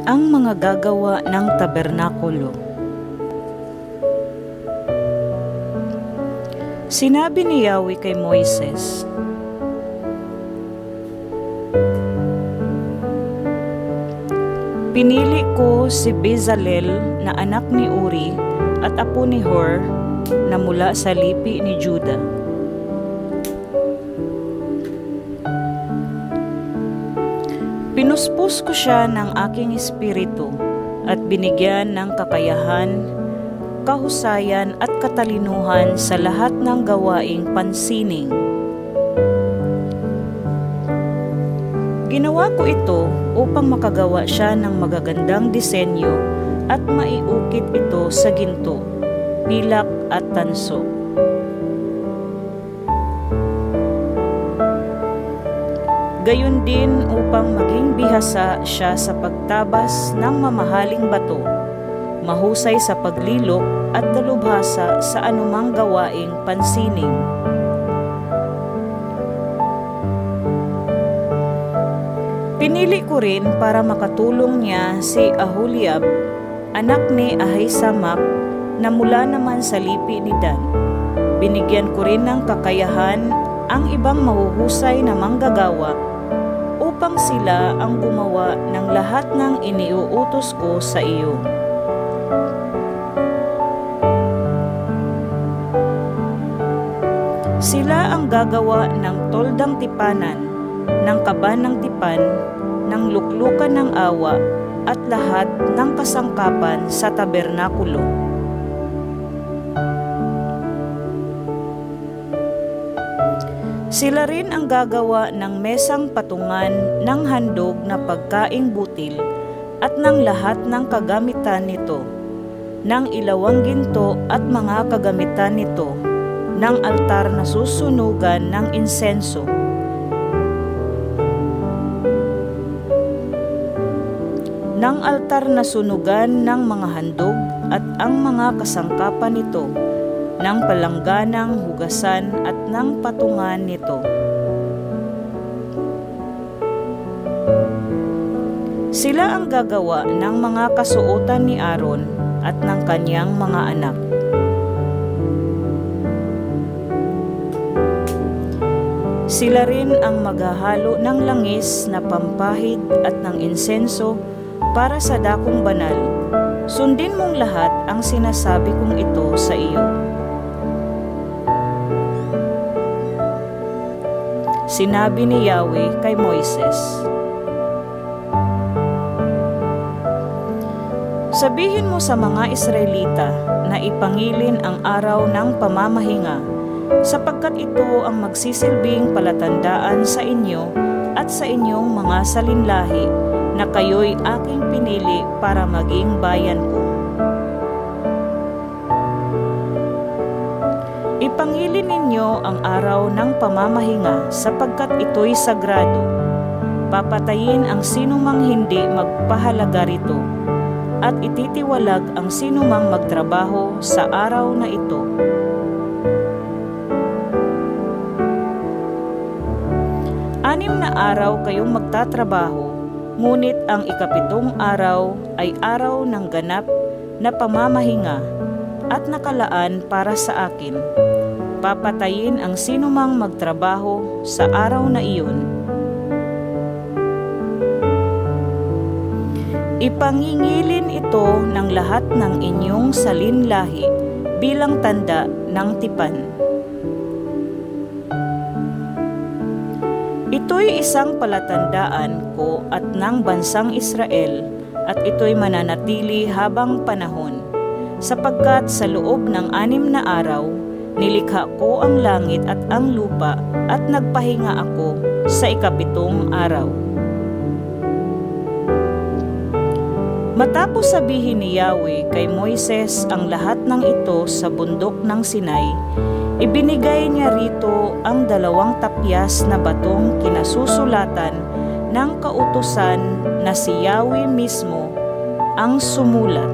Ang mga gagawa ng tabernakulo. Sinabi ni Yahweh kay Moises, "Pinili ko si Bezalel na anak ni Uri at apo ni Hur na mula sa lipi ni Juda. Pinuspos ko siya ng aking espiritu at binigyan ng kakayahan, kahusayan at katalinuhan sa lahat ng gawaing pansining. Ginawa ko ito upang makagawa siya ng magagandang disenyo at maiukit ito sa ginto, pilak at tanso. Gayon din upang maging bihasa siya sa pagtabas ng mamahaling bato, mahusay sa paglilok at dalubhasa sa anumang gawaing pansining. Pinili ko rin para makatulong niya si Aholiab, anak ni Ahisamak, na mula naman sa lipi ni Dan. Binigyan ko rin ng kakayahan ang ibang mahuhusay na manggagawa upang sila ang gumawa ng lahat ng iniuutos ko sa iyo. Sila ang gagawa ng toldang tipanan, ng kaban ng tipan, ng luklukan ng awa, at lahat ng kasangkapan sa tabernakulo. Sila rin ang gagawa ng mesang patungan ng handog na pagkaing butil at ng lahat ng kagamitan nito, ng ilawang ginto at mga kagamitan nito, ng altar na susunugan ng insenso, ng altar na sunugan ng mga handog at ang mga kasangkapan nito, ng palangganang hugasan at ng patungan nito. Sila ang gagawa ng mga kasuotan ni Aaron at ng kanyang mga anak. Sila rin ang maghahalo ng langis na pampahid at ng insenso para sa dakong banal. Sundin mong lahat ang sinasabi kong ito sa iyo." Sinabi ni Yahweh kay Moises, "Sabihin mo sa mga Israelita na ipangilin ang araw ng pamamahinga, sapagkat ito ang magsisilbing palatandaan sa inyo at sa inyong mga salinlahi na kayo'y aking pinili para maging bayan ko. Ipangilin ninyo ang araw ng pamamahinga sapagkat ito'y sagrado. Papatayin ang sinumang hindi magpahalaga rito at ititiwalag ang sinumang magtrabaho sa araw na ito. Anim na araw kayong magtatrabaho, ngunit ang ikapitong araw ay araw ng ganap na pamamahinga at nakalaan para sa akin. Papatayin ang sinumang magtrabaho sa araw na iyon. Ipangingilin ito ng lahat ng inyong salinlahi bilang tanda ng tipan. Ito'y isang palatandaan ko at ng bansang Israel, at ito'y mananatili habang panahon, sapagkat sa loob ng 6 na araw, nilikha ko ang langit at ang lupa at nagpahinga ako sa ikapitong araw." Matapos sabihin ni Yahweh kay Moises ang lahat ng ito sa bundok ng Sinai, ibinigay niya rito ang 2 tapyas na batong kinasusulatan ng kautusan na si Yahweh mismo ang sumulat.